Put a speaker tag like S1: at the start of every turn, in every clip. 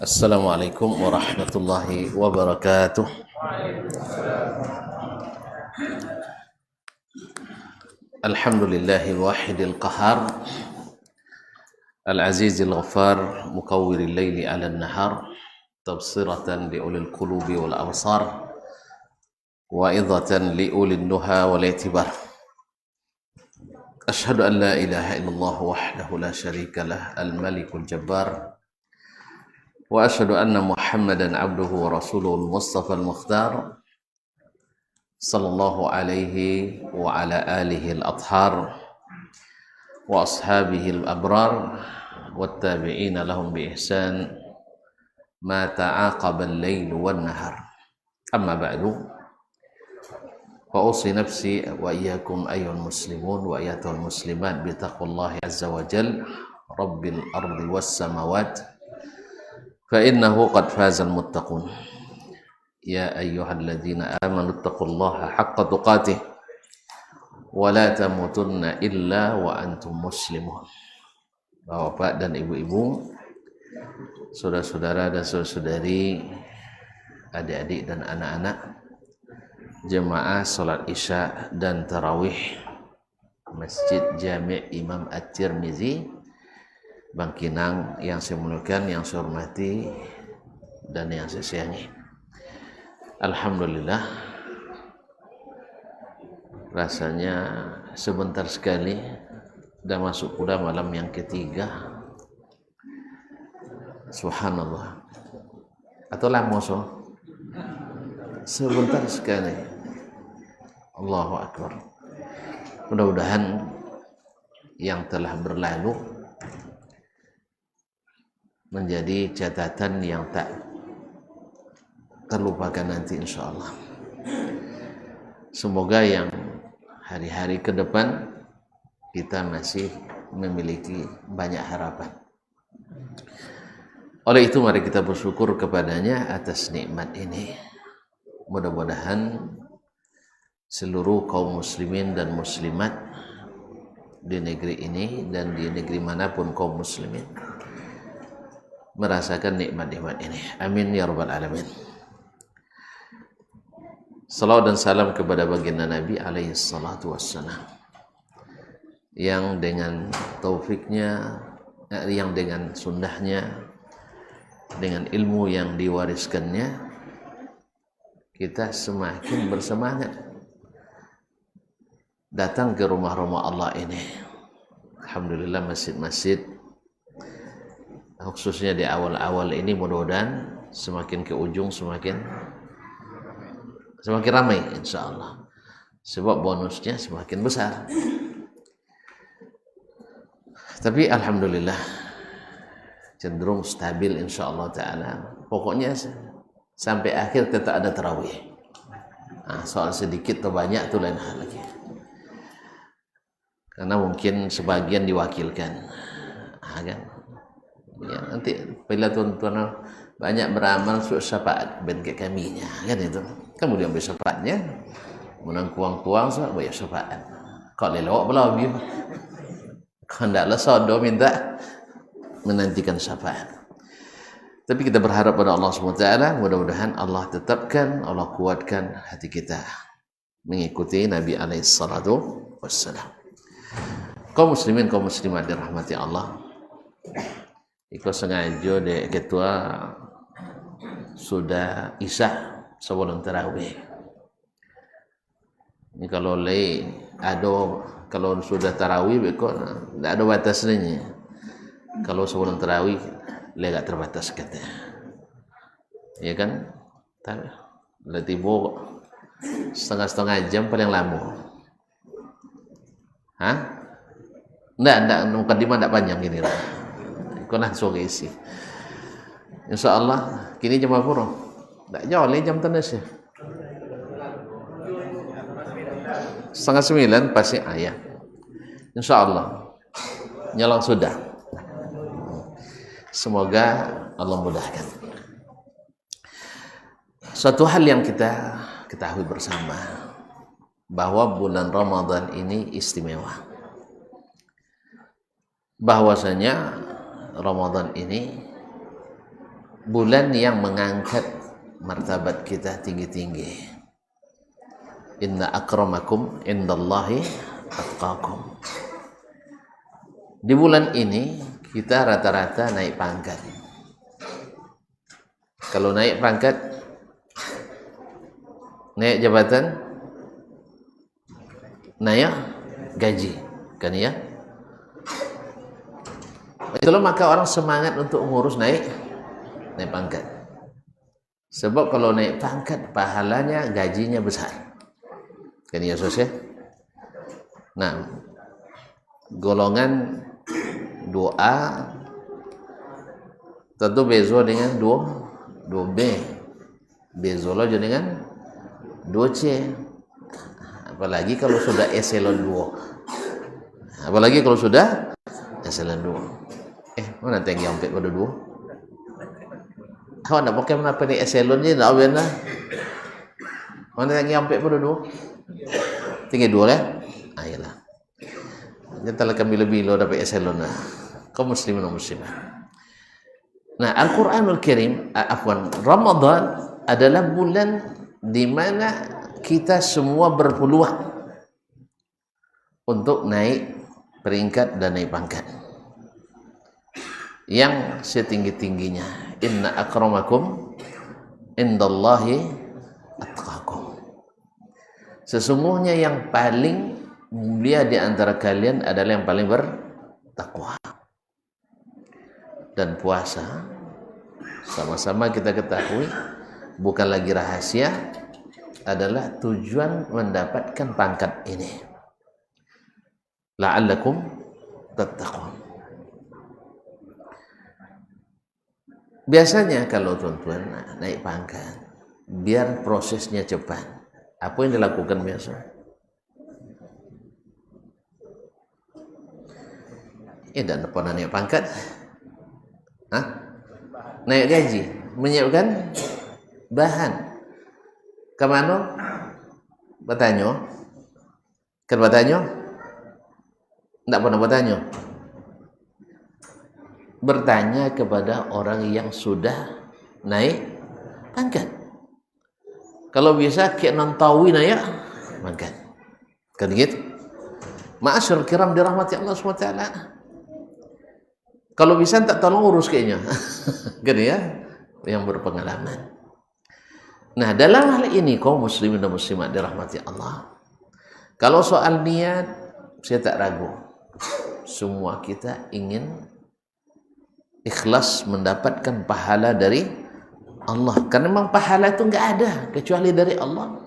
S1: Assalamualaikum warahmatullahi wabarakatuh. Alhamdulillahil wahidil qahar, al-azizil ghafar, mukawwiril laili 'alan nahar, tabsiratan li ulil qulubi wal absar, wa idhatan li ulil nuha wal i'tibar. Ashhadu an la ilaha illallah wahdahu la syarika lah, al-malikul jabbar. Wa asyhadu anna Muhammadan abduhu wa rasuluhul mustafa al-mukhtar sallallahu alaihi wa ala alihi al-athhar wa ashabihi al-abrar wattabi'ina lahum bi ihsan ma ta'aqaba al-lail wan nahar. Amma ba'du, fa usi nafsi wa iyyakum ayyuhal muslimun wa ayyatuhal muslimat bi taqwallahi azza wa jalla rabbil ardi was samawati fa innahu qad fazal muttaqun. Ya ayyuhalladzina amanu taqullaha haqqa tuqatih wa la tamutunna illa wa antum muslimun. Bapak dan ibu-ibu, saudara-saudara dan saudari, adik-adik dan anak-anak, jemaah salat Isya dan tarawih Masjid Jami' Imam At-Tirmizi Bangkinang, yang saya muliakan, yang saya hormati, dan yang saya sayangi. Alhamdulillah, rasanya sebentar sekali sudah masuk pula malam yang ketiga. Subhanallah. Atau lama so? Sebentar sekali. Allahu Akbar. Mudah-mudahan yang telah berlalu menjadi catatan yang tak terlupakan nanti insyaallah. Semoga yang hari-hari ke depan kita masih memiliki banyak harapan. Oleh itu mari kita bersyukur kepadanya atas nikmat ini. Mudah-mudahan seluruh kaum muslimin dan muslimat di negeri ini dan di negeri manapun kaum muslimin merasakan nikmat-nikmat ini. Amin ya rabbal alamin. Salawat dan salam kepada baginda Nabi alaihi salatu wassalam, yang dengan taufiknya, yang dengan sunnahnya, dengan ilmu yang diwariskannya, kita semakin bersemangat datang ke rumah-rumah Allah ini. Alhamdulillah, masjid-masjid khususnya di awal-awal ini mudah-mudahan semakin ke ujung semakin ramai insyaallah, sebab bonusnya semakin besar. Tapi alhamdulillah cenderung stabil insyaallah taala. Pokoknya sampai akhir tetap ada tarawih. Soal sedikit atau banyak itu lain hal lagi, karena mungkin sebagian diwakilkan kan. Ya, nanti bila tuan-tuan banyak beramal sudah syafaat ben ke kaminya kan, itu kemudian bersyafaatnya menang kuang-kuang so bayar syafaat kau lelawak belah biu hendaklah sodo minta menantikan syafaat. Tapi kita berharap pada Allah SWT, mudah-mudahan Allah tetapkan, Allah kuatkan hati kita mengikuti Nabi alaihi salatu wassalam. Kaum muslimin, kaum muslimat dirahmati Allah, ikut sengaja dek ketua sudah Isya sebelum tarawih. Ini kalau kalau sudah tarawih ikut tidak ada batasnya. Kalau sebelum tarawih agak terbatas kata. Ya kan? Letibo setengah jam paling lama. Enggak mukadimah enggak panjang gini lah. Kau langsung isi. Insyaallah kini jam berapa? Tak jauh lagi jam tenas ya. 8:30 pasti ayat. Insyaallah nyalang sudah. Semoga Allah mudahkan. Suatu hal yang kita ketahui bersama, bahwa bulan Ramadan ini istimewa. Bahwasanya Ramadan ini bulan yang mengangkat martabat kita tinggi-tinggi. Inna akramakum indallahi atqakum. Di bulan ini kita rata-rata naik pangkat. Kalau naik pangkat, naik jabatan, naik gaji, kan ya? Itulah maka orang semangat untuk ngurus naik pangkat. Sebab kalau naik pangkat pahalanya, gajinya besar. Kan ya Sos ya? Nah, golongan 2A tentu bezo dengan 2B. Bezo aja dengan 2C. Apalagi kalau sudah eselon 2. Apalagi kalau sudah eselon 2. Mana tinggi sampai pada 2? Kau nak pakai mana ni eselon je nak awal lah. Mana tinggi sampai pada 2? Tinggi 2 lah. Ayolah. Jangan lah kami lebih dapat eselon lah. Kau muslimin atau muslimah. Nah, Al-Quranul Karim, Ramadan adalah bulan di mana kita semua berpeluang untuk naik peringkat dan naik pangkat yang setinggi-tingginya. Inna akramakum indallahi atqakum. Sesungguhnya yang paling mulia di antara kalian adalah yang paling bertakwa. Dan puasa sama-sama kita ketahui bukan lagi rahasia, adalah tujuan mendapatkan pangkat ini. La'allakum tattaqun. Biasanya kalau tuan-tuan naik pangkat, biar prosesnya cepat, apa yang dilakukan biasa? Dan pernah naik pangkat, naik gaji, menyiapkan bahan. Kemana? Bertanya. Kan bertanya? Tidak pernah bertanya. Bertanya kepada orang yang sudah naik pangkat. Kalau bisa kayak nontawi naik pangkat. Kan gitu? Ma'asyarul kiram dirahmati Allah SWT. Kalau bisa tak tolong urus kayaknya. Kan ya? Yang berpengalaman. Nah, dalam hal ini kaum muslimin dan muslimat dirahmati Allah. Kalau soal niat, saya tak ragu. Semua kita ingin ikhlas mendapatkan pahala dari Allah. Karena memang pahala itu enggak ada kecuali dari Allah.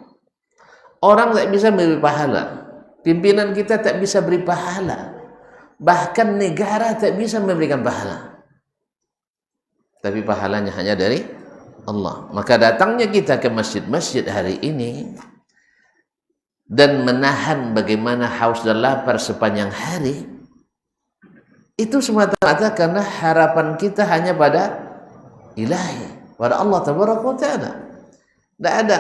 S1: Orang tak bisa memberi pahala. Pimpinan kita tak bisa beri pahala. Bahkan negara tak bisa memberikan pahala. Tapi pahalanya hanya dari Allah. Maka datangnya kita ke masjid-masjid hari ini dan menahan bagaimana haus dan lapar sepanjang hari, itu semata-mata karena harapan kita hanya pada Ilahi, pada Allah Tabaraka wa Ta'ala. Tidak ada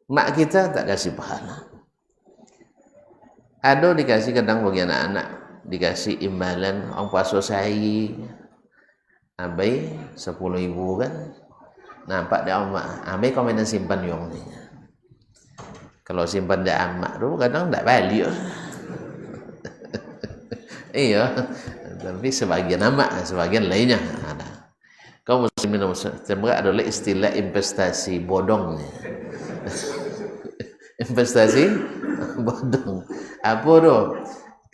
S1: mak kita tak kasih pahala. Ada dikasih kadang bagi anak-anak, dikasih imbalan ongkos sosial abai 10.000 kan. Nampak dia amak, abai kau main simpan yong ni. Kalau simpan dia amak tu kadang tak balik. Iya, tapi sebagian amak, sebagian lainnya ada. Kau muslimin muslimat adalah istilah investasi bodong ni. Investasi bodong. Apa tu?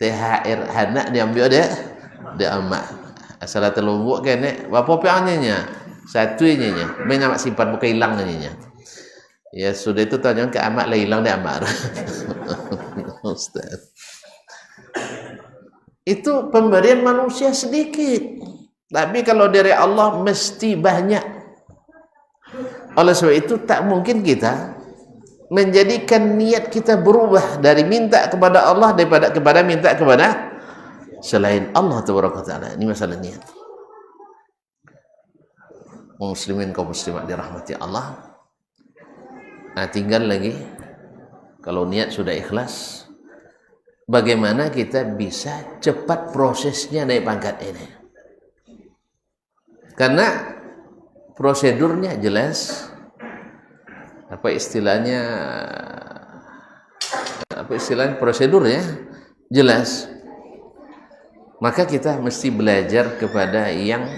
S1: THR anak diambil dia amak. Asal terlumbuk kan ni, berapa piangnya? Satu nya, main amak simpan bukan hilang nya. Ya sudah itu tanya ke amak lah hilang dia amak. Ustaz. Itu pemberian manusia sedikit. Tapi kalau dari Allah mesti banyak. Oleh sebab itu tak mungkin kita menjadikan niat kita berubah dari minta kepada Allah daripada kepada minta kepada selain Allah Taala. Ini masalah niat. Muslimin kaum muslimat dirahmati Allah. Nah, tinggal lagi kalau niat sudah ikhlas, bagaimana kita bisa cepat prosesnya naik pangkat ini. Karena prosedurnya jelas, apa istilahnya prosedurnya jelas, maka kita mesti belajar kepada yang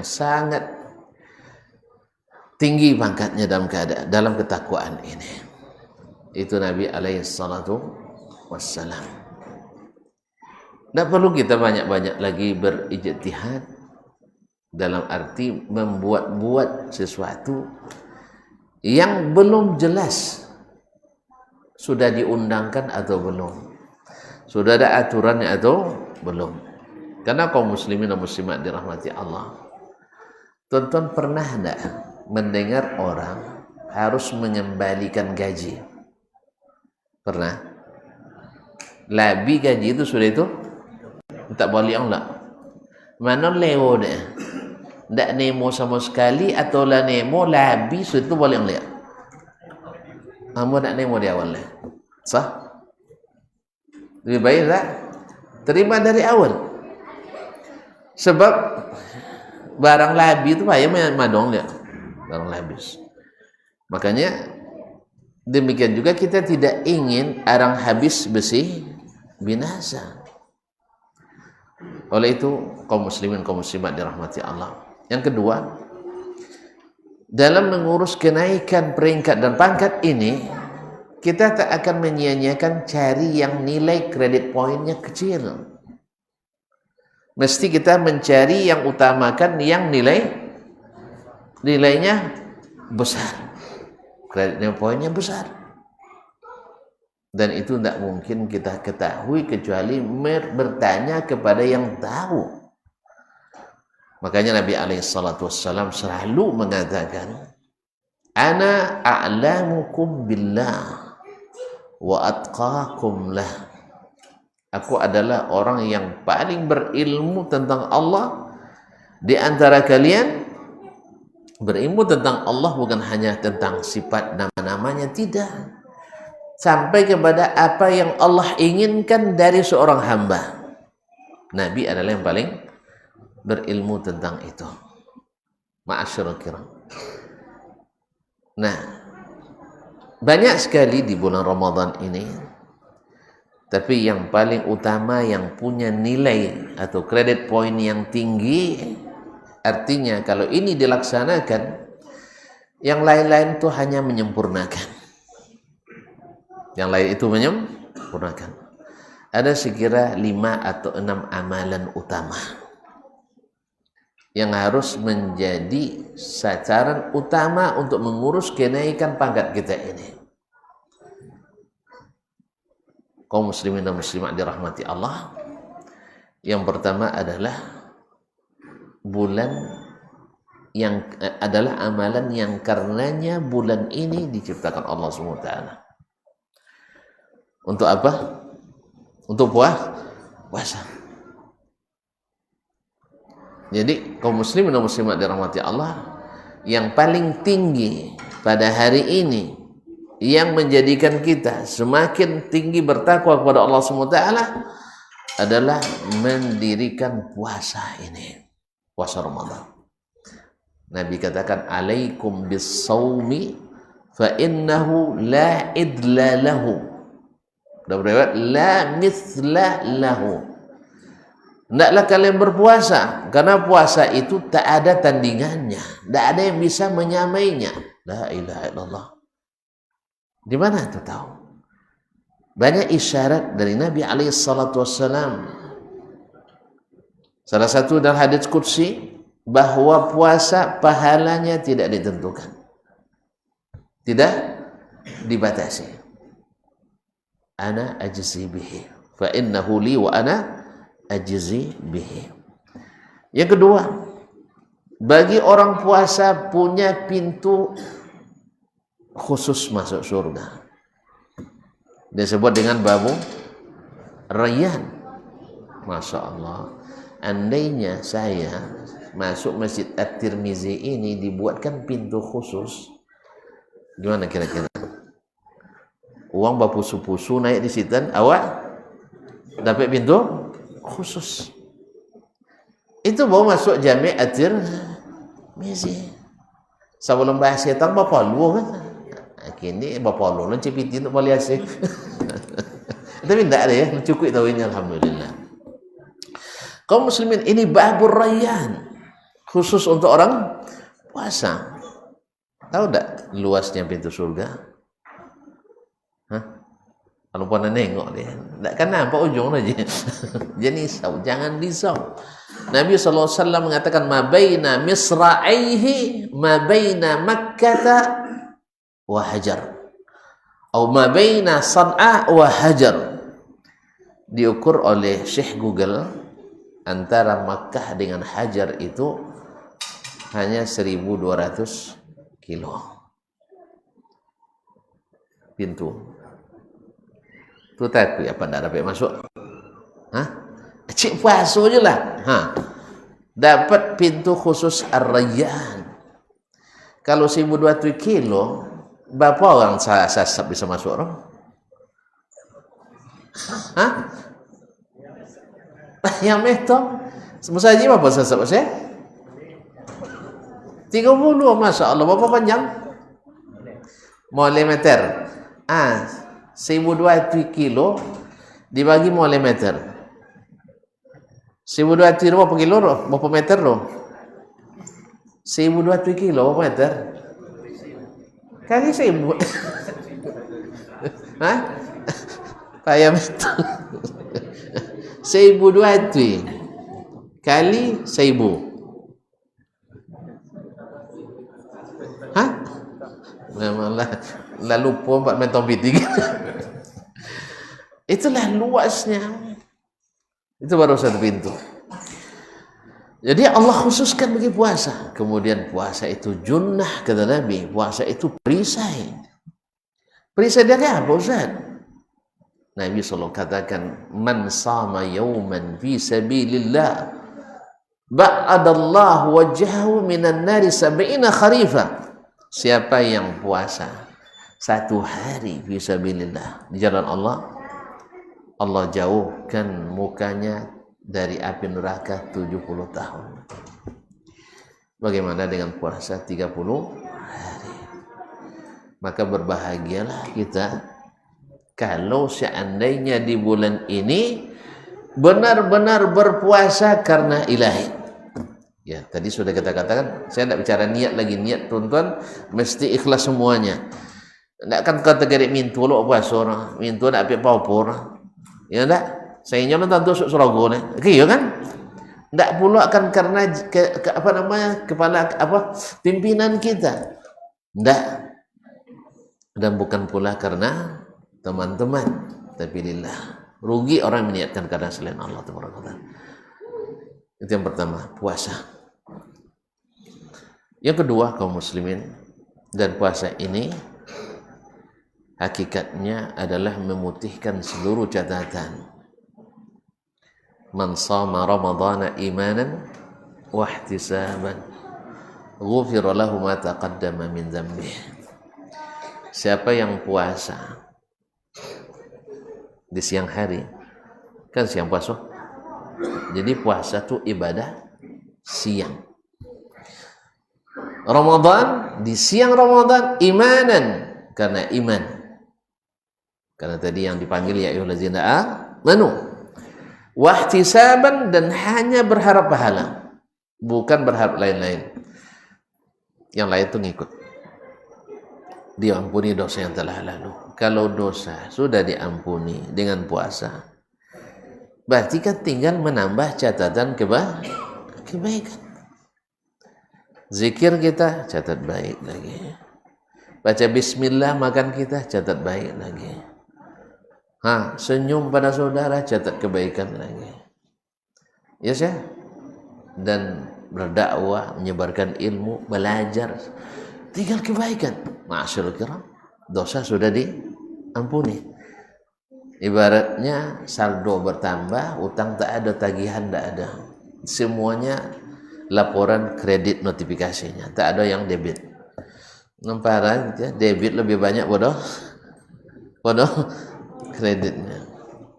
S1: sangat tinggi pangkatnya dalam ketakwaan ini. Itu Nabi alaihi salatu wassalam. Tidak perlu kita banyak-banyak lagi berijtihad dalam arti membuat-buat sesuatu yang belum jelas sudah diundangkan atau belum, sudah ada aturannya atau belum. Karena kaum muslimin dan muslimat dirahmati Allah, tonton pernah tidak mendengar orang harus mengembalikan gaji? Pernah? Labi gaji itu sudah itu tak boleh enggak? Mana lewo deh? Tak nemo sama sekali atau lah nemo labi sudah itu boleh enggak? Kamu tak nemo di awalnya, sah? Lebih baik tak terima dari awal. Sebab barang labi itu payah madong dia, barang labis. Makanya demikian juga kita tidak ingin arang habis besi binasa. Oleh itu kaum muslimin kaum muslimat dirahmati Allah. Yang kedua, dalam mengurus kenaikan peringkat dan pangkat ini, kita tak akan menyia-nyiakan cari yang nilai kredit poinnya kecil. Mesti kita mencari yang utamakan yang nilainya besar, kreditnya poinnya besar. Dan itu tidak mungkin kita ketahui kecuali bertanya kepada yang tahu. Makanya Nabi SAW selalu mengatakan, Ana a'lamukum billah wa atqakum lah. Aku adalah orang yang paling berilmu tentang Allah di antara kalian. Berilmu tentang Allah bukan hanya tentang sifat nama-namanya, tidak. Sampai kepada apa yang Allah inginkan dari seorang hamba. Nabi adalah yang paling berilmu tentang itu. Ma'asyarul kiram. Nah, banyak sekali di bulan Ramadan ini, tapi yang paling utama yang punya nilai atau kredit poin yang tinggi, artinya kalau ini dilaksanakan, yang lain-lain itu hanya menyempurnakan. Yang lain itu menyempurnakan. Ada sekira 5 atau 6 amalan utama yang harus menjadi sasaran utama untuk mengurus kenaikan pangkat kita ini. Kaum muslimin dan muslimat dirahmati Allah, yang pertama adalah adalah amalan yang karenanya bulan ini diciptakan Allah SWT. Untuk apa? Untuk puasa. Jadi kaum muslimin dan muslimat dirahmati Allah, yang paling tinggi pada hari ini yang menjadikan kita semakin tinggi bertakwa kepada Allah SWT adalah mendirikan puasa ini, puasa Ramadan. Nabi katakan, alaikum bis-sawmi fa innahu la idla lahu. Dan beriwayat la mithla lahu. Hendaklah kalian berpuasa, karena puasa itu tak ada tandingannya, tak ada yang bisa menyamainya. La ilaha illallah. Di mana itu tahu? Banyak isyarat dari Nabi SAW. Salah satu dalam hadits qudsi, bahwa puasa pahalanya tidak ditentukan, tidak dibatasi. Ana ajzi bihi fa innahu li wa ana ajzi bihi. Yang kedua, bagi orang puasa punya pintu khusus masuk surga. Disebut dengan babu Rayyan. Masya Allah. Andainya saya masuk Masjid At-Tirmizi ini dibuatkan pintu khusus, gimana kira-kira? Uang bapusu-pusu naik di situ, awak dapat pintu khusus. Itu baru masuk jami' at-Tirmizi. Sebelum bahas setan bapa lu kan. Kini bapa lu CPT untuk boleh asik. Tapi tidak ada ya, cukup tahu ini alhamdulillah. Kaum muslimin, ini babur rayyan khusus untuk orang puasa. Tahu tak luasnya pintu surga? Hah? Kalau pernah nengok dia, tak kan nampak ujung aja. Jadi jangan risau. Nabi SAW mengatakan ma baina misra'aihi ma baina Makkah wa Hajar atau ma baina San'a wa Hajar. Diukur oleh Syekh Google, antara Makkah dengan Hajar itu hanya 1.200 kilo pintu. Tu takut apa tak dapat masuk? Hah? Cik puasa je lah. Dapat pintu khusus Ar-Rayyan. Kalau 1.200 kilo, berapa orang sasab bisa masuk? Hah? Yang metong? Semusaji berapa sasab saya? 30, Masya Allah. Berapa panjang? Milimeter. 1.200 kilo dibagi milimeter. 1.200 kilo berapa kilo? Berapa meter loh? 1.200 kilo berapa meter? Kali 1.000. Hah? Payah meter. 1.200 kali 1.000. Hah? Memanglah lalu pun 4 meter lebih. Itulah luasnya. Itu baru satu pintu. Jadi Allah khususkan bagi puasa. Kemudian puasa itu junnah, kata Nabi. Puasa itu perisai. Perisai dari apa, Ustaz? Nabi SAW katakan, man sama yawman fi sabilillah ba'adallahu wajhahu minan nari sab'ina kharifa. Siapa yang puasa satu hari fi sabilillah di jalan Allah, Allah jauhkan mukanya dari api neraka 70 tahun. Bagaimana dengan puasa 30 hari? Maka berbahagialah kita kalau seandainya di bulan ini benar-benar berpuasa karena ilahi. Ya, tadi sudah kita katakan, saya tidak bicara niat lagi. Niat tuan-tuan mesti ikhlas semuanya. Tidak kan kategori mintu lo puasa, mintu nak api apa-apa. Ya enggak, saya nyolong tentu surago nih. Iya kan? Enggak pula akan karena kepala pimpinan kita. Enggak. Dan bukan pula karena teman-teman, tapi lillah. Rugi orang meniatkan karena selain Allah Taala. Itu yang pertama, puasa. Yang kedua, kaum muslimin, dan puasa ini hakikatnya adalah memutihkan seluruh catatan. Man shama ramadhana imanan wa ihtisaban ghufira lahu ma taqaddama min dhanbihi. Siapa yang puasa di siang hari, kan siang puasa. Jadi puasa itu ibadah siang. Ramadan, di siang Ramadan imanan, karena iman. Karena tadi yang dipanggil ya ayyuhallazina amanu. Wahtisaban, dan hanya berharap pahala, bukan berharap lain-lain. Yang lain itu ngikut. Diampuni dosa yang telah lalu. Kalau dosa sudah diampuni dengan puasa, berarti kan tinggal menambah catatan kebaikan. Zikir kita catat baik lagi. Baca bismillah makan kita catat baik lagi. Senyum pada saudara catat kebaikan lagi. Yes ya? Dan berdakwah, menyebarkan ilmu, belajar, tinggal kebaikan. Ma'asyarul kiram, dosa sudah diampuni. Ibaratnya saldo bertambah, utang tak ada, tagihan tak ada. Semuanya laporan kredit notifikasinya, tak ada yang debit. Namparan ya, debit lebih banyak bodoh kreditnya.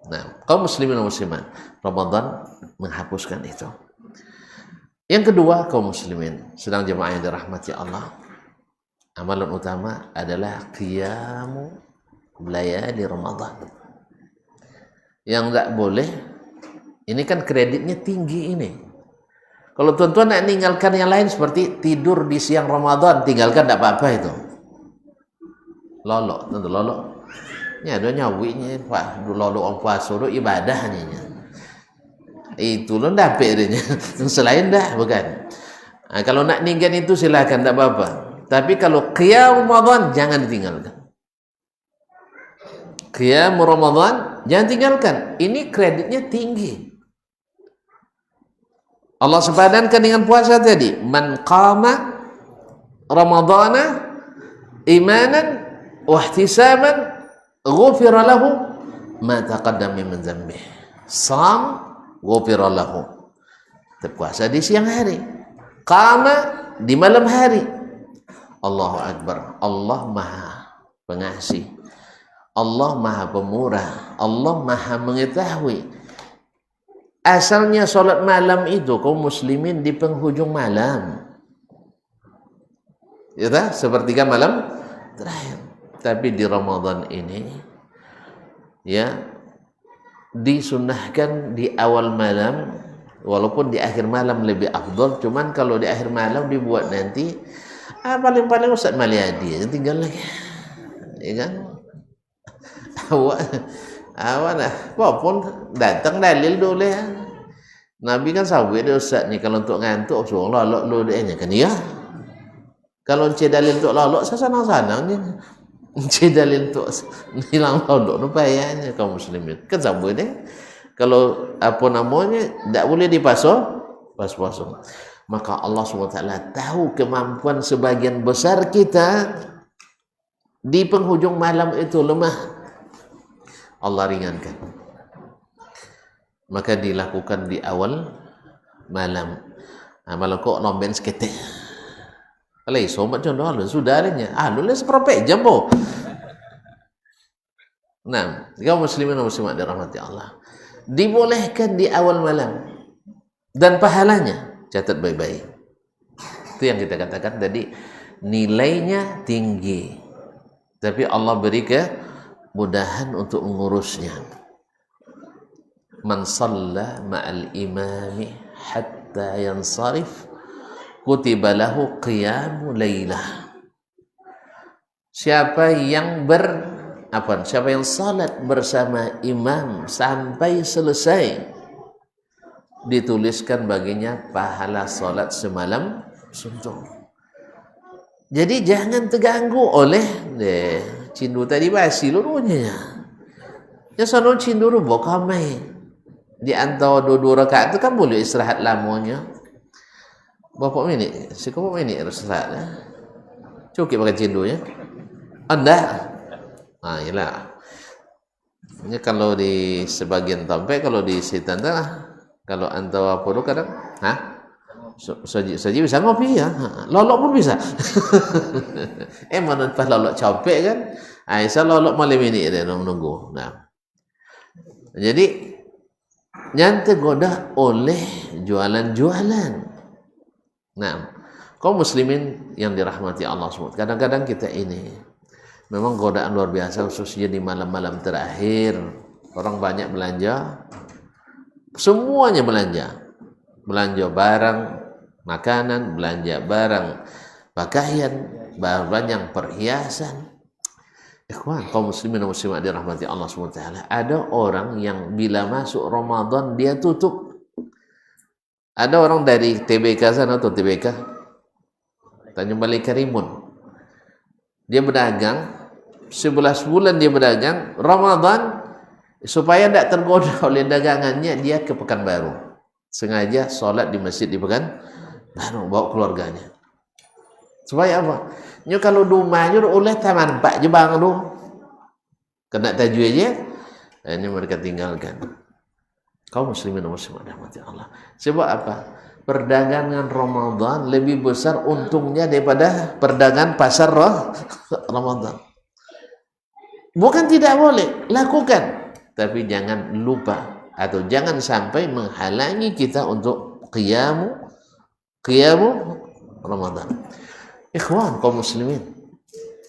S1: Nah, kaum muslimin dan muslimat, Ramadan menghapuskan itu. Yang kedua, kaum muslimin, sedang jemaah yang dirahmati Allah, amalan utama adalah qiyamu layali Ramadan. Yang enggak boleh, ini kan kreditnya tinggi ini. Kalau tuan-tuan nak meninggalkan yang lain seperti tidur di siang Ramadan, tinggalkan tidak apa-apa itu. Lolok, tentu lolok. Ini ada nyawinya, Pak, lolok orang puasa, ibadahnya. Itu lo dapat dia. Selain dah bukan. Nah, kalau nak ninggal itu silakan, tak apa-apa. Tapi kalau qiyam Ramadan jangan ditinggalkan. Qiyam Ramadan jangan tinggalkan. Ini kreditnya tinggi. Allah sepadankan dengan puasa tadi. Man qama Ramadana imanan wa ihtisaban ghufira lahu ma taqaddama min dhanbihi. Sham ghufira lahu. Puasa di siang hari, qama di malam hari. Allahu Akbar. Allah Maha Pengasih, Allah Maha Pemurah, Allah Maha Mengetahui. Asalnya solat malam itu kaum muslimin di penghujung malam, ya tak? Sepertiga malam terakhir. Tapi di Ramadan ini ya disunnahkan di awal malam, walaupun di akhir malam lebih afdal. Cuman kalau di akhir malam dibuat nanti paling-paling Ustaz Maliadi tinggal lagi, ya kan? Awak nah, walaupun datang dalil dulu ya. Nabi kan sawit dia Ustaz ni, kalau untuk ngantuk suruh lolok lu dia kan ya. Kalau encik dalil untuk lolok saya sanang-sanang ni. Encik dalil untuk hilang lolok nu payahnya kaum muslimin. Kan sambut dia. Kalau apa namanya tak boleh dipasang pas-pasang. Maka Allah SWT tahu kemampuan sebagian besar kita di penghujung malam itu lemah. Allah ringankan. Maka dilakukan di awal malam. Malam kok nomben seketik. Kalau sobat contoh sudah adanya. Lu seperempat jam po. Nah, kaum muslimin dan muslimat dirahmati Allah. Dibolehkan di awal malam. Dan pahalanya catat baik-baik. Itu yang kita katakan tadi, nilainya tinggi. Tapi Allah beri kemudahan untuk mengurusnya. Man shalla ma'al imami hatta yansarif kutiba lahu qiyamu lailah. Siapa yang salat bersama imam sampai selesai, dituliskan baginya pahala salat semalam suntuk. Jadi jangan terganggu oleh cindu tadi basi lurunya. Ya sono cindu rubo kamai. Di antara dua rakaat itu kan boleh istirahat lamanya. Berapa minit? Seberapa minit istirahat? Cukup pakai cindunya? Anda? Yalah. Ini kalau di sebagian tempat, kalau di situ kalau antara apa tu kadang, saji bisa ngopi ya, lolok pun bisa. Mana pas lolok capek kan? Aisyah lolok malam ini dia menunggu. Nah, jadi jangan tergoda oleh jualan-jualan. Nah, kaum muslimin yang dirahmati Allah SWT, kadang-kadang kita ini memang godaan luar biasa, khususnya di malam-malam terakhir. Orang banyak belanja, semuanya belanja barang makanan, belanja barang pakaian, banyak perhiasan. Ikhwan, kaum muslimin dan muslimat dirahmati Allah SWT, ada orang yang bila masuk Ramadan dia tutup. Ada orang dari TBK sana atau TBK Tanjung Balai Karimun, dia berdagang 11 bulan, dia berdagang. Ramadan supaya tidak tergoda oleh dagangannya, dia ke Pekanbaru, sengaja sholat di masjid di Pekanbaru, bawa keluarganya. Supaya apa? Nyo kalau rumahnya oleh taman pak je bang tu, kena tajwid aja, ini mereka tinggalkan. Kaum muslimin dan muslimat rahmati Allah. Sebab apa? Perdagangan Ramadan lebih besar untungnya daripada perdagangan pasar Ramadan. Bukan tidak boleh, lakukan, tapi jangan lupa atau jangan sampai menghalangi kita untuk qiyamu qiyamu Ramadan. Ikhwan kaum muslimin,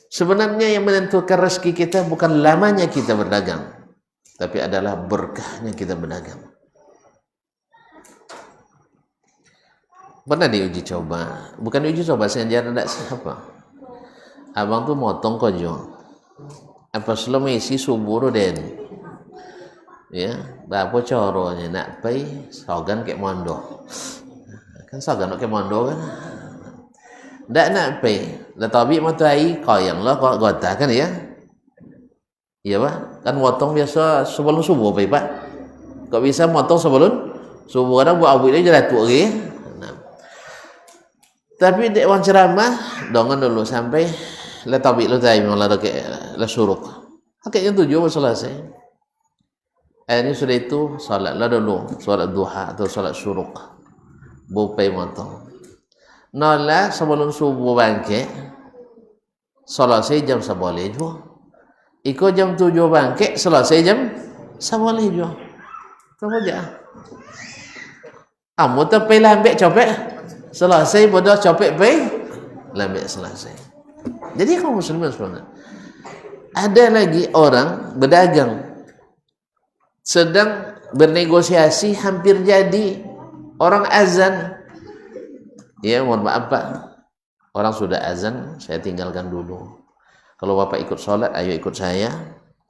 S1: sebenarnya yang menentukan rezeki kita bukan lamanya kita berdagang, tapi adalah berkahnya kita berdagang. Pernah diuji coba, bukan uji coba, saya jarang tak siapa. Abang tuh motong kojo, apa selama isi subuh den, ya, berapa coronya nak pay sogan kayak mondo, kan sogan kayak mondo kan, tak nak pay, tetapi matai kau yang lo kau gota kan ya, iya pak, kan motong biasa sebelum subuh pak, kau bisa motong sebelum subuh, kadang buat abu ini jadi tua ya. Tapi dek wan ceramah dongan dulu sampai le tabi lu tai memang la kayak la suruk. Hakiknya 7 selesai. Ini sudah itu salat lah dulu, salat duha atau salat suruk. Bupai motong. Nala sebelum subuh bangke selesai jam 11 juga. Iko jam 7 bangke selesai jam 11 juga. Kamu aja. Kamu tu pergi lambat copek. Selesai bodoh copek pergi lambat selesai. Jadi kaum muslimin sebenarnya ada lagi orang berdagang sedang bernegosiasi hampir jadi, orang azan, ya mohon maaf Pak, orang sudah azan, saya tinggalkan dulu. Kalau Bapak ikut sholat, ayo ikut saya.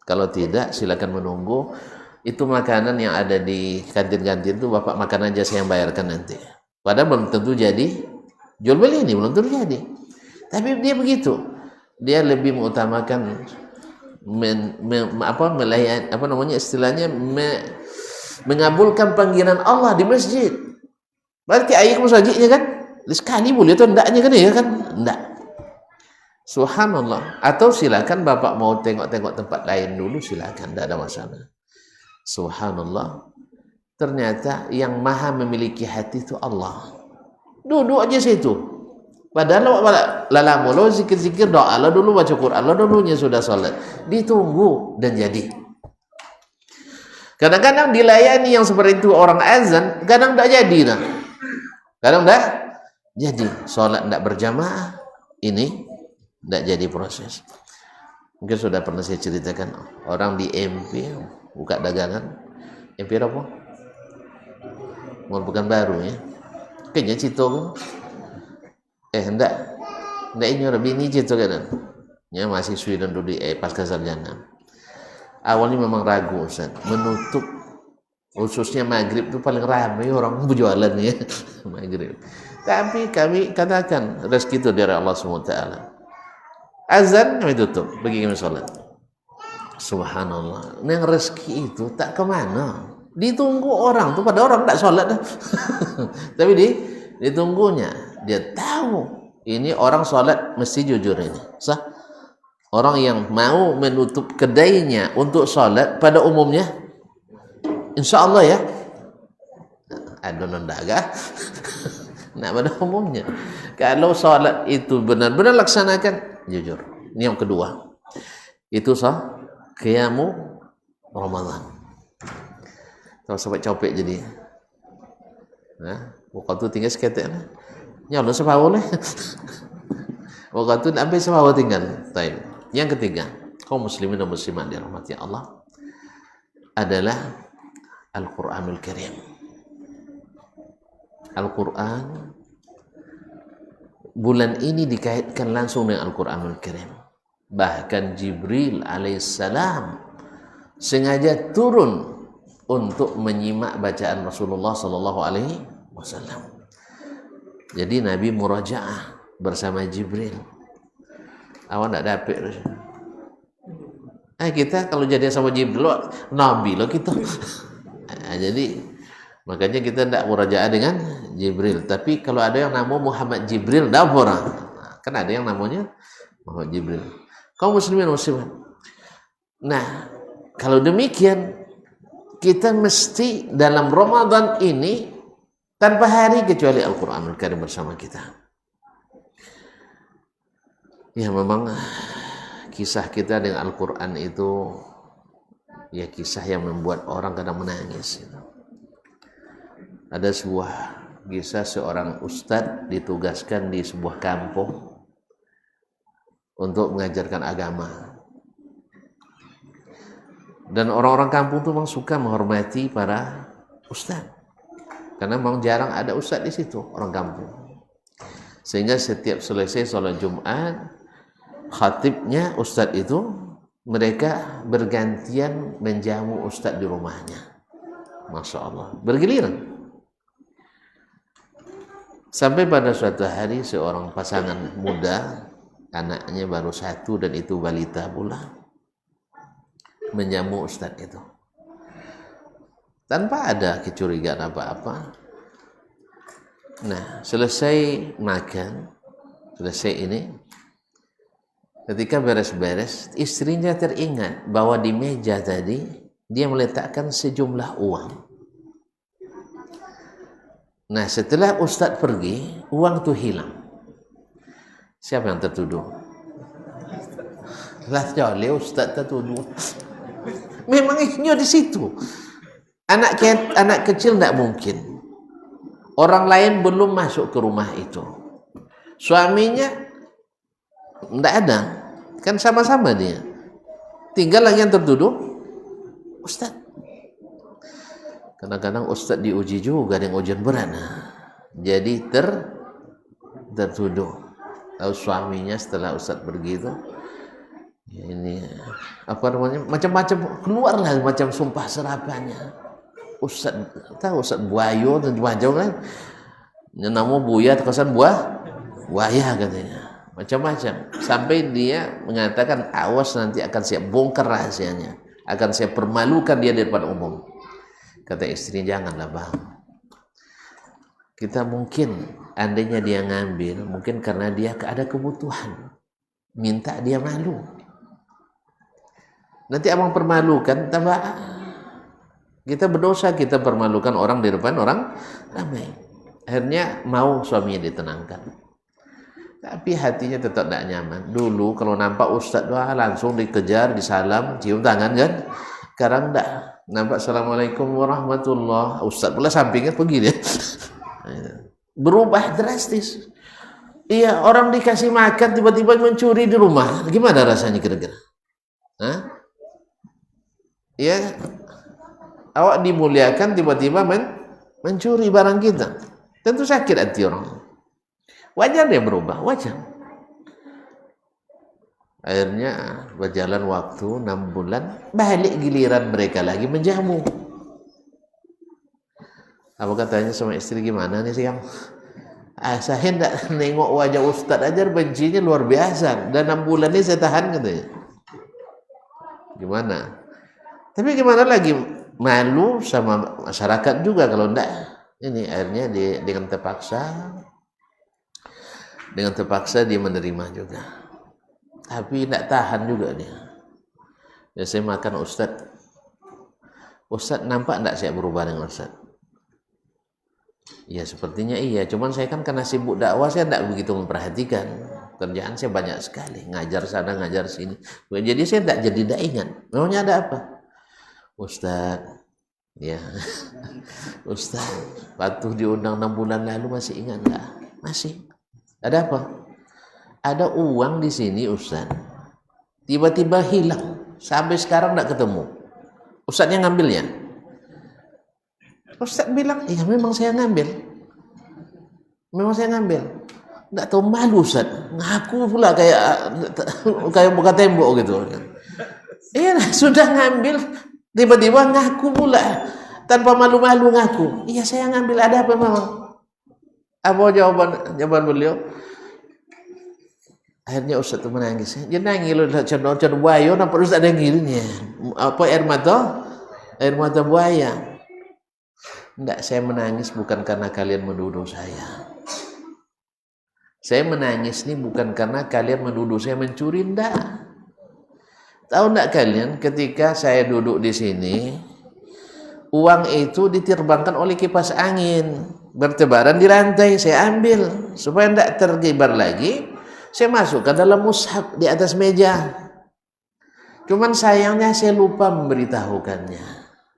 S1: Kalau tidak, silakan menunggu. Itu makanan yang ada di kantin-kantin itu Bapak makan aja, saya yang bayarkan nanti. Padahal belum tentu jadi jual beli, ini belum tentu jadi. Tapi dia begitu, dia lebih mengutamakan mengabulkan panggilan Allah di masjid. Berarti ayat masjidnya kan sekali boleh atau endaknya kan ya kan enggak. Subhanallah. Atau silakan Bapak mau tengok-tengok tempat lain dulu, silakan, tidak ada masalah. Subhanallah. Ternyata yang maha memiliki hati itu Allah. Duduk aja situ. Padahal lalamu lo zikir-zikir, doa lo dulu, baca Quran lo dulunya sudah sholat. Ditunggu dan jadi. Kadang-kadang dilayani yang seperti itu orang azan, kadang tidak jadi. Nah. Kadang tidak jadi. Sholat tidak berjamaah, ini tidak jadi proses. Mungkin sudah pernah saya ceritakan, orang di MP buka dagangan. MP apa? Bukan baru ya, kayaknya Cito enggak ini orang bini Cito kan ya, masih Sweden dulu di pasca sarjana. Awalnya memang ragu Ustaz, menutup khususnya maghrib itu paling ramai orang berjualan ya maghrib. Tapi kami katakan rezeki itu dari Allah SWT. Azan kami tutup, pergi kami sholat. Subhanallah, yang rezeki itu tak kemana, ditunggu orang tuh, pada orang tak sholat dah. Tapi ditunggunya, dia tahu ini orang sholat mesti jujur ini sah. Orang yang mau menutup kedainya untuk sholat pada umumnya, insya Allah ya, adonan daga. Nah pada umumnya, kalau sholat itu benar-benar laksanakan jujur. Ini yang kedua, itu sah qiyamu Ramadan. Kalau sampai copek jadi, nah, bukan tu tinggal seketek lah. Nyalon separuh lah. Bukan tu sampai separuh tinggal. Taib. Yang ketiga, kaum muslimin dan muslimat dirahmati Allah, adalah Al-Quranul Karim. Al-Quran bulan ini dikaitkan langsung dengan Al-Quranul Karim. Bahkan Jibril alaihissalam sengaja turun untuk menyimak bacaan Rasulullah sallallahu alaihi wasallam. Jadi Nabi murajaah bersama Jibril. Awak tak dapat. Kita kalau jadi sama Jibril, Nabi lo kita. Jadi makanya kita tidak murajaah dengan Jibril. Tapi kalau ada yang nama Muhammad Jibril, dah orang. Kan ada yang namanya Muhammad Jibril. Kaum muslimin muslimat. Nah, kalau demikian, kita mesti dalam Ramadan ini tanpa hari kecuali Al-Quranul Karim bersama kita. Ya memang kisah kita dengan Al-Quran itu ya kisah yang membuat orang kadang menangis. Ada sebuah kisah seorang ustadz ditugaskan di sebuah kampung untuk mengajarkan agama. Dan orang-orang kampung tuh memang suka menghormati para ustadz, karena memang jarang ada ustadz di situ orang kampung. Sehingga setiap selesai sholat Jumat, khatibnya ustadz itu mereka bergantian menjamu ustadz di rumahnya. Masya Allah, bergiliran. Sampai pada suatu hari seorang pasangan muda, anaknya baru 1 dan itu balita pula, menjamu ustadz itu tanpa ada kecurigaan apa-apa. Nah, selesai makan, selesai ini, ketika beres-beres, istrinya teringat bahwa di meja tadi dia meletakkan sejumlah uang. Nah, setelah ustadz pergi, uang itu hilang. Siapa yang tertuduh? Lah, joleh ustadz tertuduh. Memang ini di situ. Anak kecil tidak mungkin. Orang lain belum masuk ke rumah itu. Suaminya tidak ada. Kan sama-sama dia. Tinggal lagi yang tertuduh, ustadz. Kadang-kadang ustadz diuji juga dengan ujian berat. Jadi tertuduh. Tahu suaminya setelah ustadz pergi itu, ya ini apa namanya, macam-macam keluarlah macam sumpah serapannya. Ustadz tahu ustadz buayo dan macam kan, nama buaya terkesan buaya katanya, macam-macam, sampai dia mengatakan awas nanti akan saya bongkar rahasianya, akan saya permalukan dia di depan umum. Kata istri, janganlah bang, kita mungkin andainya dia ngambil, mungkin karena dia ada kebutuhan, minta dia malu, nanti abang permalukan, tambah kita berdosa, kita permalukan orang di depan orang ramai. Akhirnya mau suaminya ditenangkan, tapi hatinya tetap tidak nyaman. Dulu kalau nampak ustadz langsung dikejar, disalam, cium tangan kan. Sekarang tidak. Nampak assalamualaikum warahmatullah, ustadz pula sampingnya pergi dia. Berubah drastis. Iya, orang dikasih makan tiba-tiba mencuri di rumah, gimana rasanya kira-kira? Ya, awak dimuliakan tiba-tiba mencuri barang kita, tentu sakit hati orang. Wajar dia berubah, wajar. Akhirnya berjalan waktu 6 bulan, balik giliran mereka lagi menjamu. Apa katanya sama istri, gimana nih siang? Saya hendak nengok wajah ustadz aja bencinya luar biasa, dan 6 bulan ini saya tahan katanya. Gimana? Tapi gimana lagi, malu sama masyarakat juga kalau enggak. Ini akhirnya dengan terpaksa dia menerima juga. Tapi tidak tahan juga dia. Ya, saya makan ustadz nampak tidak saya berubah dengan ustadz? Ya sepertinya iya, cuman saya kan karena sibuk dakwah, saya tidak begitu memperhatikan. Kerjaan saya banyak sekali, ngajar sana, ngajar sini. Jadi saya tidak ingat, memangnya ada apa? Ustadz, ya ustadz, waktu diundang 6 bulan lalu masih ingat nggak? Masih. Ada apa? Ada uang di sini ustadz, tiba-tiba hilang, sampai sekarang tidak ketemu. Ustadznya ngambilnya. Ustadz bilang, iya memang saya ngambil. Tidak tahu malu ustadz, ngaku pula kayak buka tembok gitu. Iya sudah ngambil, tiba-tiba ngaku pula tanpa malu-malu ngaku. Iya saya ngambil, ada apa memang? Apa jawaban beliau? Akhirnya ustadz itu menangis. Dia nangis loh, contoh buaya, nampak ustadz ada ngirinya. Apa air mata buaya. Enggak, saya menangis bukan karena kalian menuduh saya. Saya menangis ini bukan karena kalian menuduh saya mencuri, enggak. Tahu enggak kalian, ketika saya duduk di sini, uang itu diterbangkan oleh kipas angin, bertebaran di lantai, saya ambil supaya enggak tergibar lagi. Saya masukkan dalam mushaf di atas meja. Cuman sayangnya saya lupa memberitahukannya,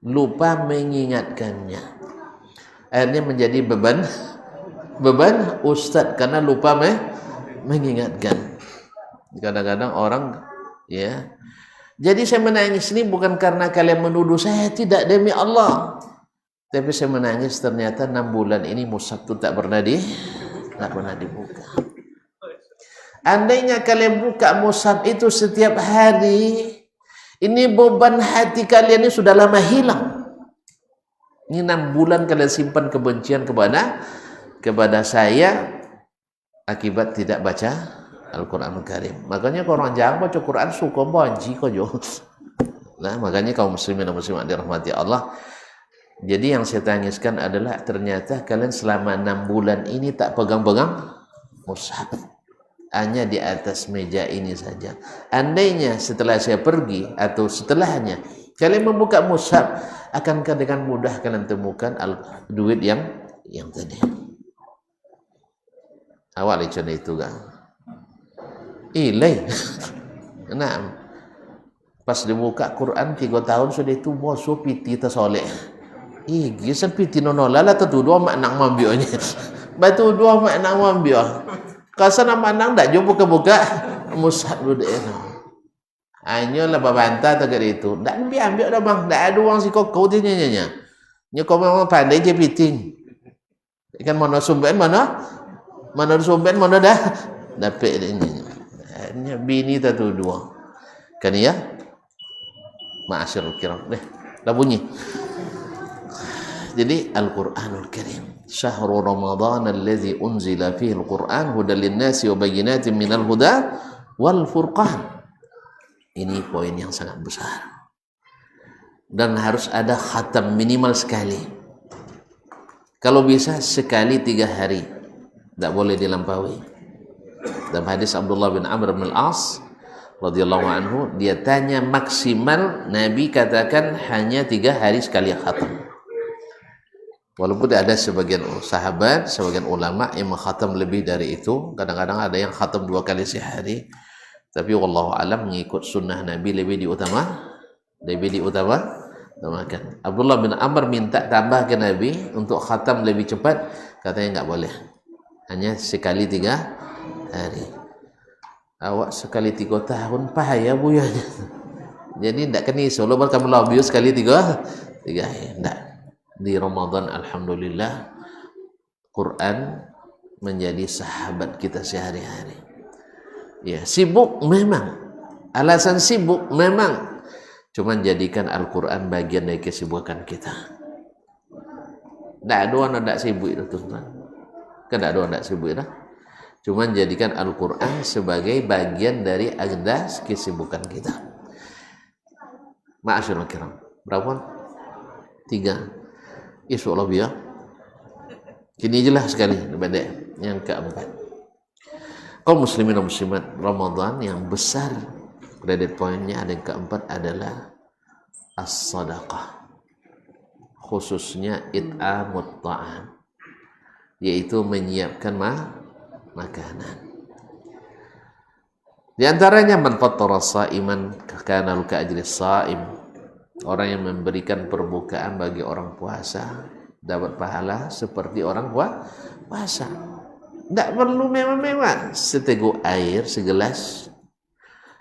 S1: lupa mengingatkannya. Akhirnya menjadi beban beban ustadz karena lupa mengingatkan. Kadang-kadang orang ya. Jadi saya menangis ini bukan karena kalian menuduh saya, tidak, demi Allah. Tapi saya menangis ternyata 6 bulan ini mushaf itu tak pernah dibuka. Andainya kalian buka mushaf itu setiap hari, ini beban hati kalian ini sudah lama hilang. Ini 6 bulan kalian simpan kebencian kepada saya akibat tidak baca Al-Quran Al-Karim. Makanya kalau orang jangan baca Quran suka banci kok jo. Nah, makanya kaum muslimin dan muslimat dirahmati Allah. Jadi yang saya tangiskan adalah ternyata kalian selama 6 bulan ini tak pegang-pegang mushaf. Hanya di atas meja ini saja. Andainya setelah saya pergi atau setelahnya kalian membuka mushaf, akankah dengan mudah kalian temukan duit yang tadi. Awal itu kan. Ilai. Nah, pas dibuka Quran 3 tahun sudah itu boso piti tersoleh. Gisan piti nonola lah tu dua maknang mambionya. Batu dua maknang mambio. Kasana maknang dak jo buka-buka mushaf dulu deh. Anyo lah babanta tak itu. Dak ambil dah bang. Dak ada uang si kau dia nya. Nya kau memang pandai je piting. Ikan mana sumben mana sumben mana dah dapat ini. Hanya bini tu dua. Kan ya? Ma'asyiral kiram. Dah bunyi. Jadi Al-Qur'anul Karim, syahrul Ramadan allazi unzila fihi al-Qur'an hudan lin-nasi wa bayyinatin minal huda wal furqan. Ini poin yang sangat besar. Dan harus ada khatam minimal sekali. Kalau bisa sekali 3 hari. Tak boleh dilampaui. Dalam hadis Abdullah bin Amr bin Al-As radhiyallahu anhu, dia tanya maksimal Nabi katakan hanya 3 hari sekali khatam. Walaupun ada sebagian sahabat, sebagian ulama yang mengkhatam lebih dari itu, kadang-kadang ada yang khatam 2 kali sehari. Tapi wallahu alam mengikut sunnah Nabi lebih diutamakan. Abdullah bin Amr minta tambah ke Nabi untuk khatam lebih cepat, katanya enggak boleh. Hanya sekali 3 hari. Awak sekali 3 tahun payah buyanya. Jadi enggak kena solo kamu labiu sekali 3 hari. Enggak. Di Ramadan alhamdulillah Quran menjadi sahabat kita sehari-hari. Ya, sibuk memang. Alasan sibuk memang. Cuman jadikan Al-Quran bagian dari kesibukan kita. Tak ada orang tak sibuk itu tuan. Kan tak ada orang tak sibuk itu. Cuman jadikan Al-Quran sebagai bagian dari agenda kesibukan kita. Ma'asyiral kiram. Berapa? 3. Insyaallah biar. Kini jelas sekali pendek. Yang keempat. Kaum muslimin dan muslimat, Ramadan yang besar credit pointnya ada yang keempat adalah as-sadaqah. Khususnya it'amut ta'am, yaitu menyiapkan makanan. Di antaranya man fattara sha'iman kana lahu ajri shaim. Orang yang memberikan perbukaan bagi orang puasa dapat pahala seperti orang puasa. Tidak perlu mewah-mewah, seteguk air segelas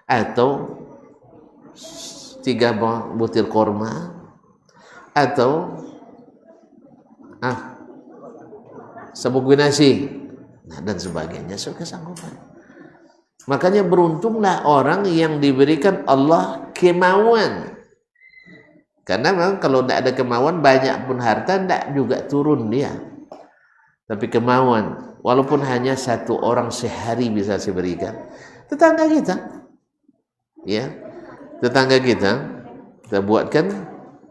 S1: atau 3 butir korma atau sebungkus nasi dan sebagainya, kesanggupan. Makanya beruntunglah orang yang diberikan Allah kemauan. Karena memang kalau tidak ada kemauan, banyak pun harta tidak juga turun dia. Tapi kemauan, walaupun hanya 1 orang sehari bisa saya berikan. Tetangga kita, ya, tetangga kita buatkan,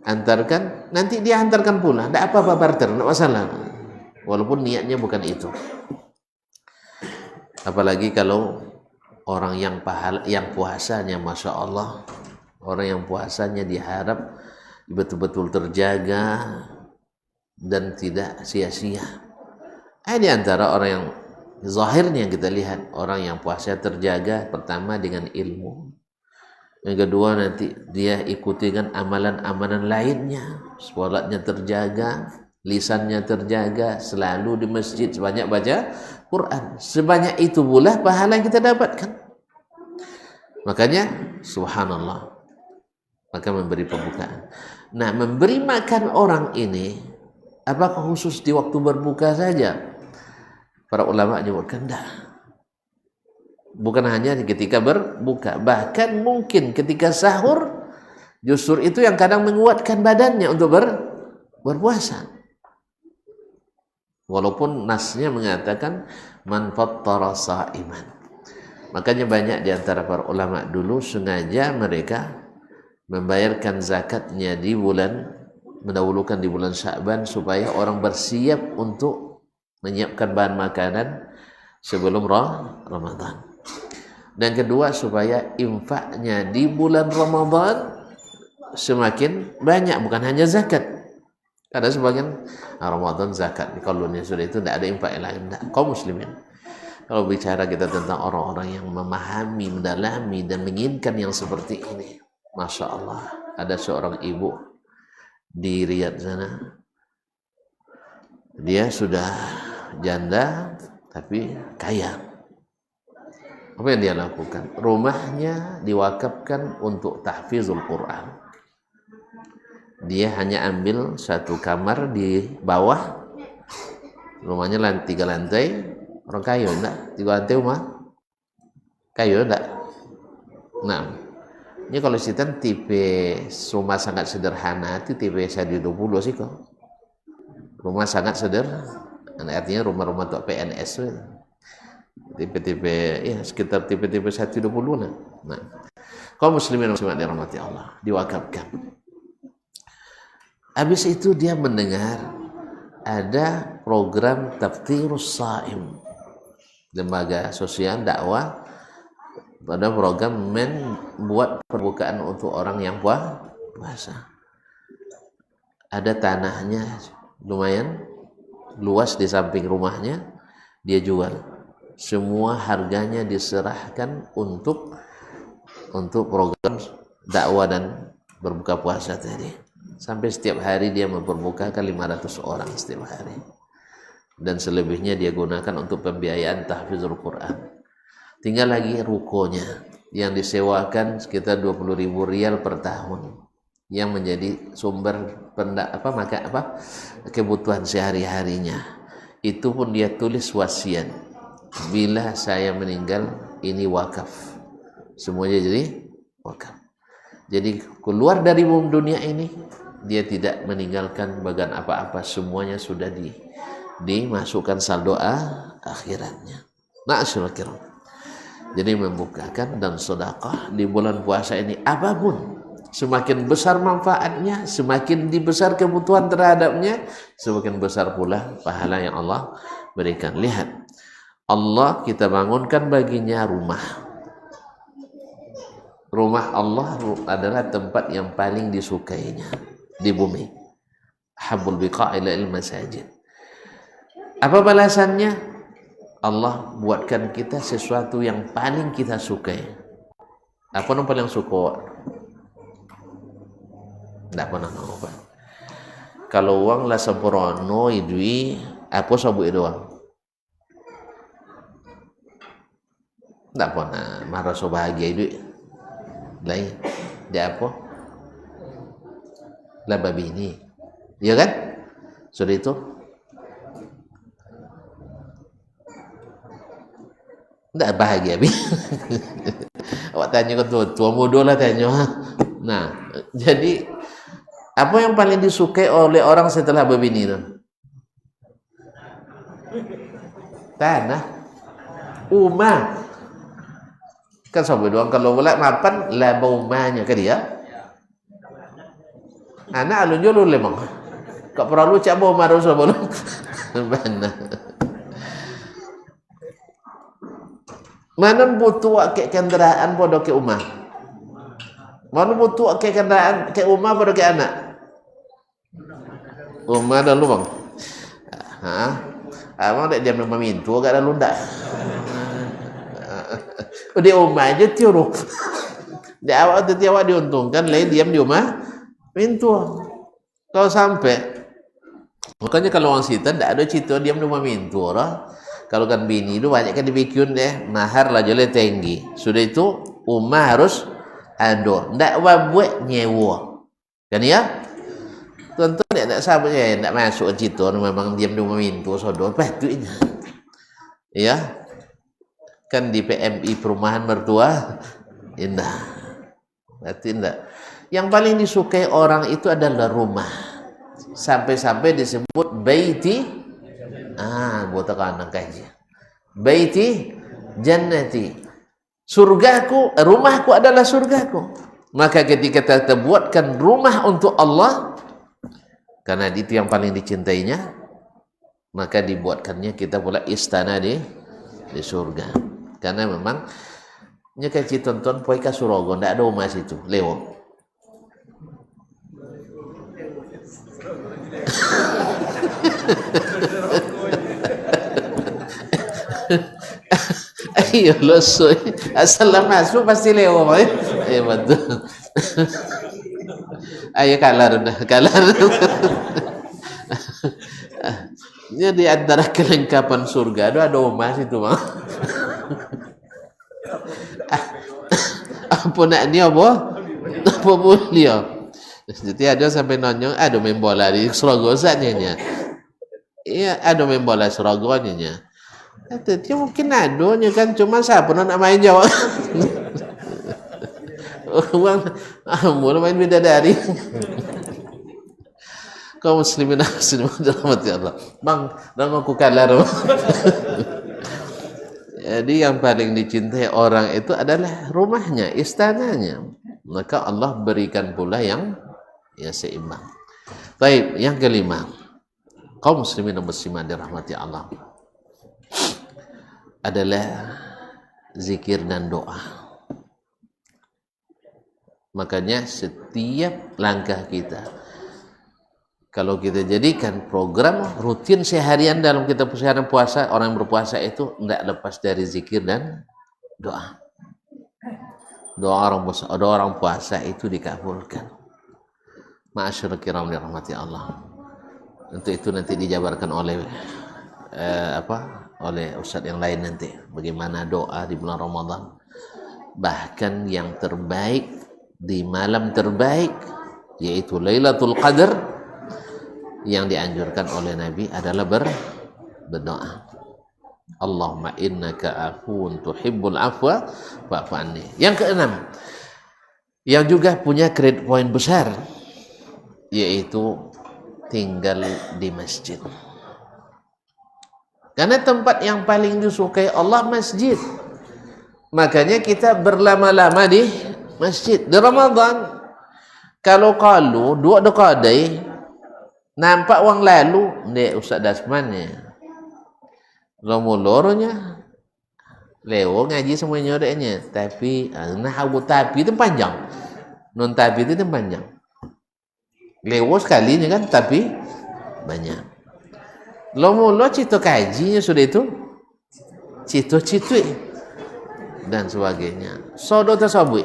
S1: antarkan, nanti dia antarkan pula. Tidak apa-apa barter, tidak masalah. Walaupun niatnya bukan itu. Apalagi kalau orang yang puasanya, masya Allah, orang yang puasanya diharap betul-betul terjaga dan tidak sia-sia. Di antara orang yang zahirnya kita lihat, orang yang puasa terjaga pertama dengan ilmu. Yang kedua nanti dia ikuti dengan amalan-amalan lainnya. Salatnya terjaga, lisannya terjaga, selalu di masjid, sebanyak baca Quran. Sebanyak itu pula pahala yang kita dapatkan. Makanya subhanallah, maka memberi pembukaan. Nah, memberi makan orang ini apakah khusus di waktu berbuka saja? Para ulama menyebutkan enggak. Bukan hanya ketika berbuka, bahkan mungkin ketika sahur, justru itu yang kadang menguatkan badannya untuk berpuasa. Walaupun nasnya mengatakan man fattara sa'iman. Makanya banyak di antara para ulama dulu sengaja mereka membayarkan zakatnya di bulan, mendahulukan di bulan Sya'ban supaya orang bersiap untuk menyiapkan bahan makanan sebelum Ramadan. Dan kedua, supaya infaknya di bulan Ramadan semakin banyak, bukan hanya zakat. Ada sebagian Ramadan zakat, kalau sudah itu tidak ada infak yang lain. Kaum muslimin, kalau bicara kita tentang orang-orang yang memahami, mendalami dan menginginkan yang seperti ini, Masya Allah, ada seorang ibu di Riyadh sana, dia sudah janda tapi kaya. Apa yang dia lakukan? Rumahnya diwakafkan untuk tahfizul Quran. Dia hanya ambil satu kamar di bawah, rumahnya 3 lantai. Orang kaya enggak? 3 lantai rumah kaya enggak? Nah, ini kalau sitan tipe rumah sangat sederhana, itu tipe Sadi 20 sih kok. Rumah sangat sederhana, artinya rumah-rumah untuk PNS itu. Tipe-tipe ya sekitar tipe-tipe 120 lah. Nah, kaum muslimin muslimat dirahmati Allah, diwakafkan. Habis itu dia mendengar ada program Taftirus Shaim, lembaga sosial dakwah, pada program membuat perbukaan untuk orang yang puasa. Ada tanahnya lumayan luas di samping rumahnya, dia jual. Semua harganya diserahkan untuk program dakwah dan berbuka puasa tadi. Sampai setiap hari dia memperbukakan 500 orang setiap hari. Dan selebihnya dia gunakan untuk pembiayaan tahfizul Quran. Tinggal lagi rukonya yang disewakan sekitar 20.000 rial per tahun, yang menjadi sumber kebutuhan sehari-harinya. Itu pun dia tulis wasiat, bila saya meninggal ini wakaf, semuanya jadi wakaf. Jadi keluar dari dunia ini dia tidak meninggalkan bagian apa-apa, semuanya sudah dimasukkan saldo akhiratnya. Ma'asyiral kiram. Jadi membukakan dan sedekah di bulan puasa ini, apapun semakin besar manfaatnya, semakin dibesar kebutuhan terhadapnya, semakin besar pula pahala yang Allah berikan. Lihat, Allah kita bangunkan baginya rumah. Rumah Allah adalah tempat yang paling disukainya di bumi. Habbul biqa' ila al-masajid. Apa balasannya? Allah buatkan kita sesuatu yang paling kita sukai. Apa yang paling suka? Tidak pernah apa. Kalau uang lah sempurna idui, apa sabu doang. Tak pernah marah so bahagia itu lain dia apa lah babi ini, ya kan? Sudah itu tak bahagia bi. Awak tanya ke tua muda lah tanya. Nah, jadi apa yang paling disukai oleh orang setelah berbini itu? Tanah, rumah. Kan sampai doang kalau boleh mapan lah baumanya ke dia. Anak alun jolo lemang. Kak perlu cak bau maru sebelum. Mana butuh ke kendaraan bodoh ke rumah. Mana butuh ke kendaraan ke rumah bodoh ke anak. Rumah dah lu bang. Abang tak diam nama mintu agak dah lundak. Di rumah aja tiuruk. Di awal itu awak diuntungkan, lain diam di rumah mintu. Kalau sampai Makanya kalau orang Sita tidak ada cerita diam rumah mintu orang. Kalau kan bini itu banyak kan dibikin deh mahar lah jole tinggi. Sudah itu umah harus ada. Tidak buat nyewa. Kan ya? Tuan-tuan tidak sahabat ya, tidak masuk cerita memang diam rumah mintu sodor patutnya. Ya. Kan di PMI perumahan mertua indah. Berarti tidak. Yang paling disukai orang itu adalah rumah. Sampai-sampai disebut baiti. Buat anak kaji. Baiti jannati. Surgaku, rumahku adalah surgaku. Maka ketika kita buatkan rumah untuk Allah, karena itu yang paling dicintainya, maka dibuatkannya kita pula istana di surga. Karena memang nyekaci tonton poika surogo, tidak ada rumah situ, lewat. Ayo lo soy asal masuk pasti lewat. Betul. Ayo kalar dah, kalar. Jadi antara kelengkapan surga ada rumah situ mah. Apa nak ni apa? Apa boleh? Jadi ada sampai nonyong, ada main bola di Surago saatnya. Iya, ada main bola Surago nya. Dia mungkin adonya kan cuma siapa nak main jawab. Uang boleh main bidadari. Kaum muslimin rahmati Allah. Bang, dan aku kalah. Jadi yang paling dicintai orang itu adalah rumahnya, istananya. Maka Allah berikan pula yang seimbang. Baik, yang kelima. Kaum muslimin dan muslimat dirahmati Allah. Adalah zikir dan doa. Makanya setiap langkah kita, kalau kita jadikan program rutin seharian dalam kita seharian puasa, orang yang berpuasa itu tidak lepas dari zikir dan doa. Doa orang puasa itu dikabulkan. Ma'asyiral kiram dirahmati Allah. Untuk itu nanti dijabarkan oleh oleh ustaz yang lain nanti bagaimana doa di bulan Ramadan. Bahkan yang terbaik di malam terbaik yaitu Lailatul Qadar yang dianjurkan oleh Nabi adalah berdoa. Allahumma innaka afuwun tuhibbul afwa fa'fu anni. Yang keenam, yang juga punya credit point besar yaitu tinggal di masjid. Karena tempat yang paling disukai Allah masjid. Makanya kita berlama-lama di masjid. Di Ramadan, kalau dua dekadai, nampak orang lalu, ni Ustaz Dasmannya. Lomoloronya, lewo ngaji semuanya odeknya. Tapi, tapi itu panjang. Non tapi itu panjang. Lewo sekali ni kan, tapi banyak. Lo cito kajinya sudah itu cito-cito dan sebagainya sodo tersabui.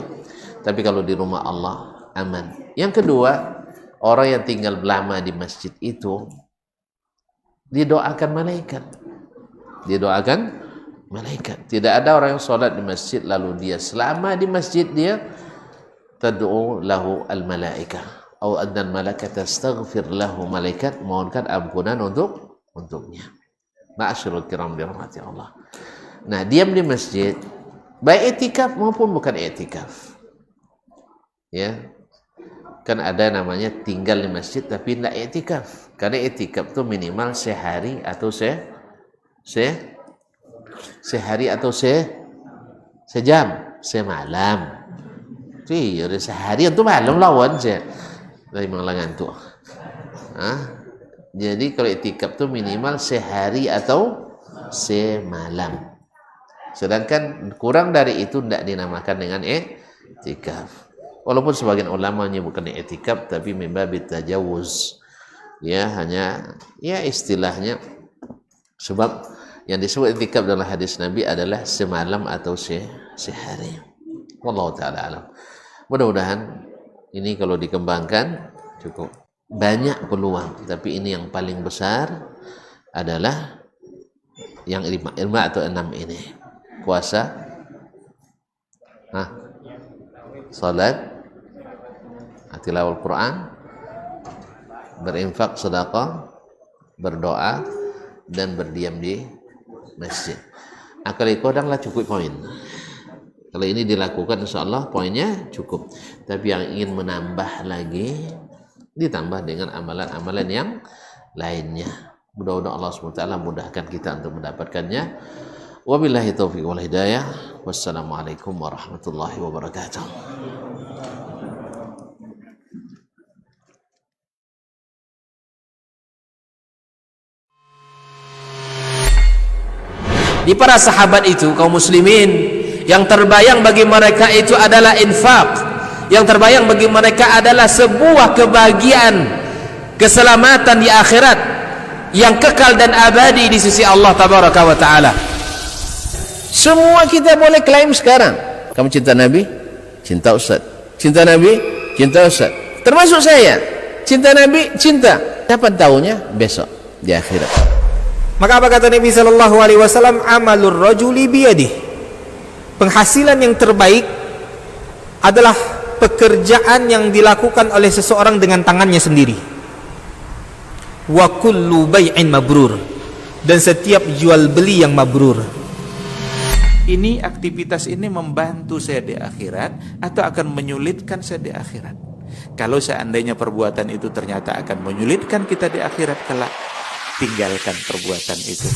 S1: Tapi kalau di rumah Allah aman. Yang kedua, orang yang tinggal lama di masjid itu didoakan malaikat. Tidak ada orang yang sholat di masjid lalu dia selama di masjid dia tad'u lahu al-malaikah atau adnan malaikata tastaghfir lahu, malaikat mohonkan ampunan untuknya. Ma'asyiral kiram dirahmati Allah. Nah, diam di masjid baik i'tikaf maupun bukan i'tikaf. Ya. Kan ada namanya tinggal di masjid tapi tidak i'tikaf. Karena i'tikaf itu minimal sehari atau sehari atau sejam, semalam. Iya, sehari atau malam lawan saya. Dari menglangan tu. Jadi kalau i'tikaf itu minimal sehari atau semalam. Sedangkan kurang dari itu tidak dinamakan dengan i'tikaf. Walaupun sebagian ulama menyebutkan i'tikaf tapi mimbabit tajawuz. Ya, hanya istilahnya sebab yang disebut i'tikaf dalam hadis Nabi adalah semalam atau sehari. Wallahu taala alam. Mudah-mudahan ini kalau dikembangkan cukup. banyak peluang, tapi ini yang paling besar adalah yang 5 atau 6 ini. Puasa, salat, tilawah Al-Quran, berinfak, sedekah, berdoa, dan berdiam di masjid. Kalau kodanglah cukup poin. Kalau ini dilakukan, insya Allah poinnya cukup. Tapi yang ingin menambah lagi, ditambah dengan amalan-amalan yang lainnya. Mudah-mudahan Allah SWT mudahkan kita untuk mendapatkannya. Wabillahi taufiq wal hidayah. Wassalamualaikum warahmatullahi wabarakatuh.
S2: Di para sahabat itu, kaum muslimin, yang terbayang bagi mereka itu adalah infak, yang terbayang bagi mereka adalah sebuah kebahagiaan, keselamatan di akhirat yang kekal dan abadi di sisi Allah tabaraka wa taala.
S1: Semua kita boleh klaim sekarang. Kamu cinta Nabi? Cinta Ustaz. Cinta Nabi? Cinta Ustaz. Termasuk saya. Cinta Nabi? Cinta. Kapan tahunya? Besok di akhirat.
S3: Maka apa kata Nabi sallallahu alaihi wasallam? Amalur rajuli biyadih. Penghasilan yang terbaik adalah pekerjaan yang dilakukan oleh seseorang dengan tangannya sendiri. Wa kullu bai'in mabrur. Dan setiap jual beli yang mabrur.
S4: Ini aktivitas ini membantu saya di akhirat atau akan menyulitkan saya di akhirat? Kalau seandainya perbuatan itu ternyata akan menyulitkan kita di akhirat kelak, tinggalkan perbuatan itu.